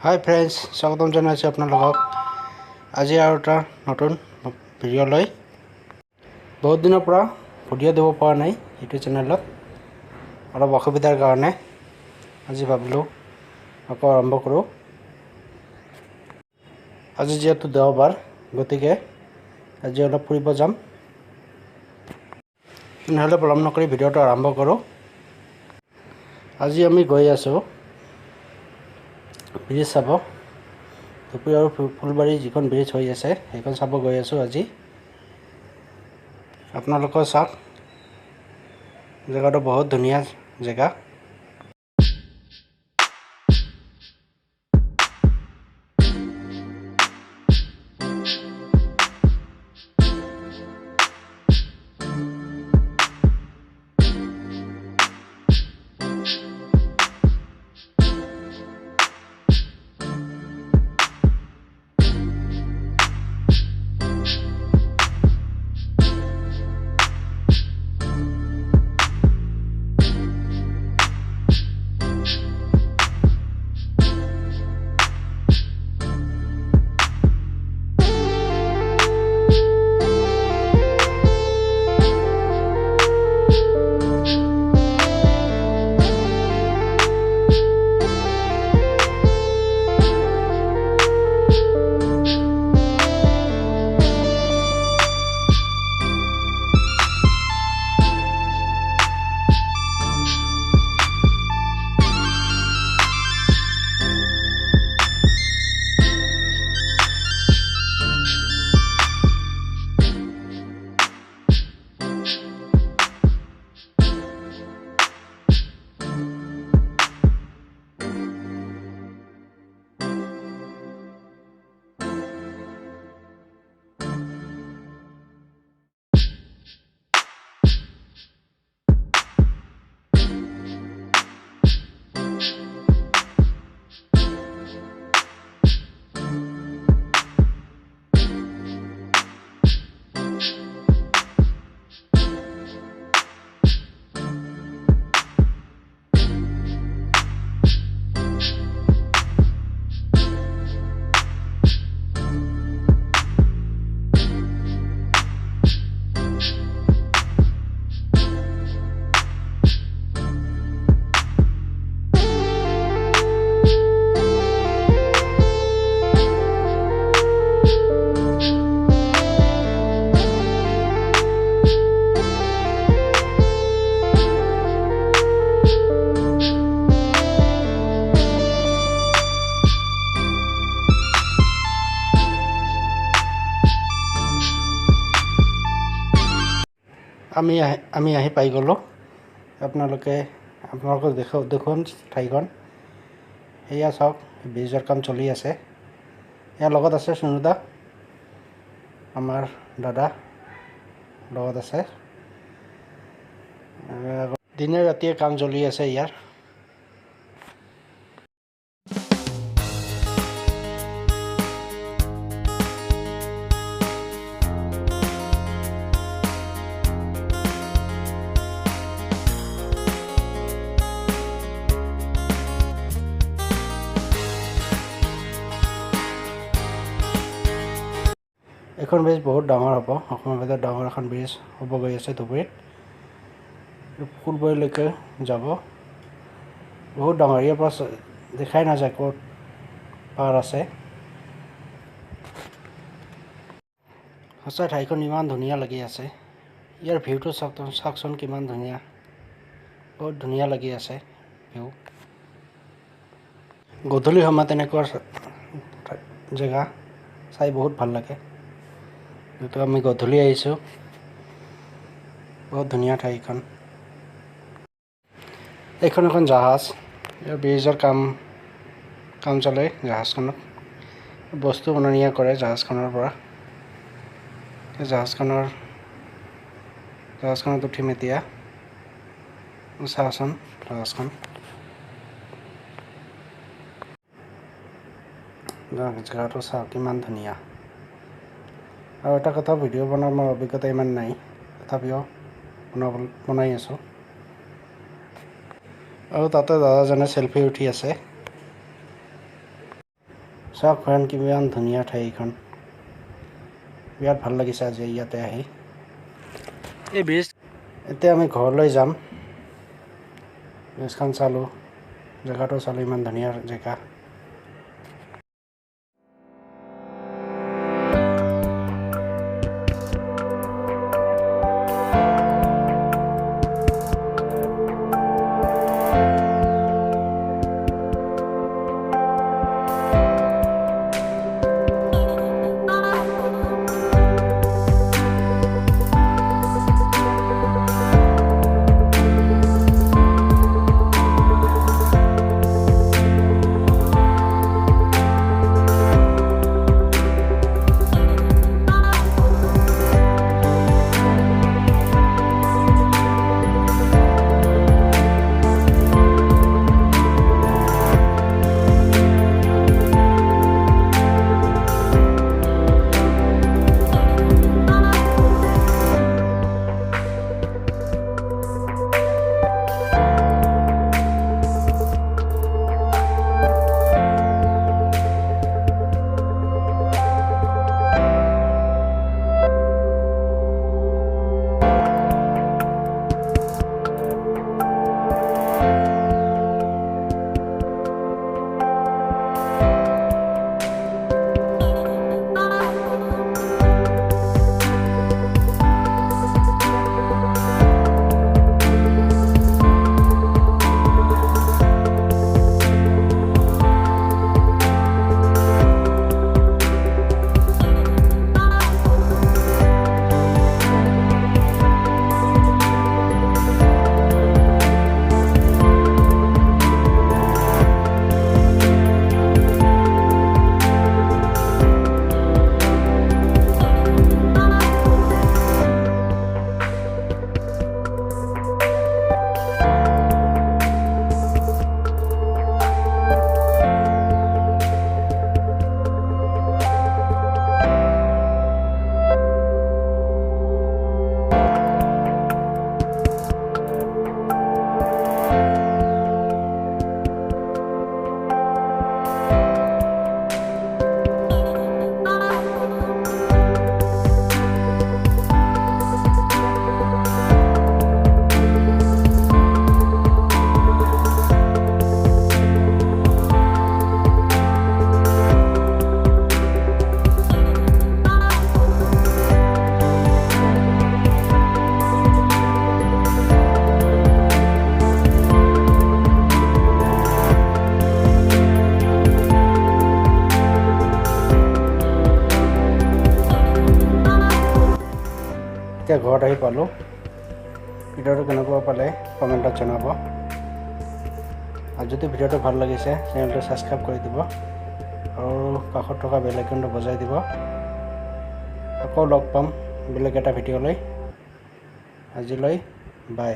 হাই friends, স্বাগতম জনাইছোঁ আপোনালোকক আজি আৰু এটা নতুন ভিডিঅ' লৈ। বহুত দিনৰ পৰা ভিডিঅ' দিব পৰা নাই ইউটিউব চেনেলত, অলপ অসুবিধাৰ কাৰণে আজি ভাবিলোঁ আকৌ আৰম্ভ কৰোঁ। আজি যিহেতু দেওবাৰ, গতিকে আজি অলপ ফুৰিব যাম। নহ'লে পলম নকৰি ভিডিঅ'টো আৰম্ভ কৰোঁ। আজি আমি গৈ আছোঁ ব্ৰিজ চাব। ধুবুৰী আৰু ফুলবাৰী যিখন ব্ৰিজ হৈ আছে সেইখন চাব গৈ আছোঁ আজি। আপোনালোকেও চাওক, জেগাটো বহুত ধুনীয়া জেগা। আমি আহি পাই গ'লোঁ। আপোনালোকে দেখুৱাম ঠাইখন। এয়া চাওক, ব্ৰিজৰ কাম চলি আছে। ইয়াৰ লগত আছে সুনুদা, আমাৰ দাদা লগত আছে। দিনে ৰাতিয়ে কাম চলি আছে ইয়াৰ। এখন ব্ৰিজ বহুত ডাঙৰ হ'ব, অসমৰ ভিতৰত ডাঙৰ এখন ব্ৰিজ হ'ব গৈ আছে ধুবুৰীত। ফুলবাৰীলৈকে যাব, বহুত ডাঙৰ। ইয়াৰ পৰা দেখাই নাযায় ক'ত পাৰ আছে। সঁচা ঠাইখন ইমান ধুনীয়া লাগি আছে। ইয়াৰ ভিউটো চাওকচোন কিমান ধুনীয়া, বহুত ধুনীয়া লাগি আছে ভিউ। গধূলি সময়ত এনেকুৱা জেগা চাই বহুত ভাল লাগে। যিহেতু আমি গধূলি আহিছোঁ, বহুত ধুনীয়া ঠাইখন। এইখন এখন জাহাজ, ব্ৰিজৰ কাম চলে। জাহাজখনত বস্তু অনা নিয়া কৰে জাহাজখনৰ পৰা। জাহাজখনত উঠিম এতিয়া। চাওঁচোন জাহাজখন, জেগাটো চাওক কিমান ধুনীয়া। আৰু এটা কথা, ভিডিঅ' বনোৱাৰ মোৰ অভিজ্ঞতা ইমান নাই, তথাপিও বনাই আছোঁ। আৰু তাতে দাদাজনে চেলফি উঠি আছে। চাওক ফ্ৰেণ্ড কিমান ধুনীয়া ঠাই এইখন বিৰাট ভাল লাগিছে আজি ইয়াতে আহি এই ব্ৰিজ এতিয়া আমি ঘৰলৈ যাম ব্ৰিজখন চালোঁ জেগাটো চালোঁ ইমান ধুনীয়া জেগা এতিয়া ঘৰত আহি পালোঁ ভিডিঅ'টো কেনেকুৱা পালে কমেণ্টত জনাব আৰু যদি ভিডিঅ'টো ভাল লাগিছে চেনেলটো ছাবস্ক্ৰাইব কৰি দিব আৰু কাষত থকা বেল আইকনটো বজাই দিব আকৌ লগ পাম বেলেগ এটা ভিডিঅ'লৈ আজিলৈ বাই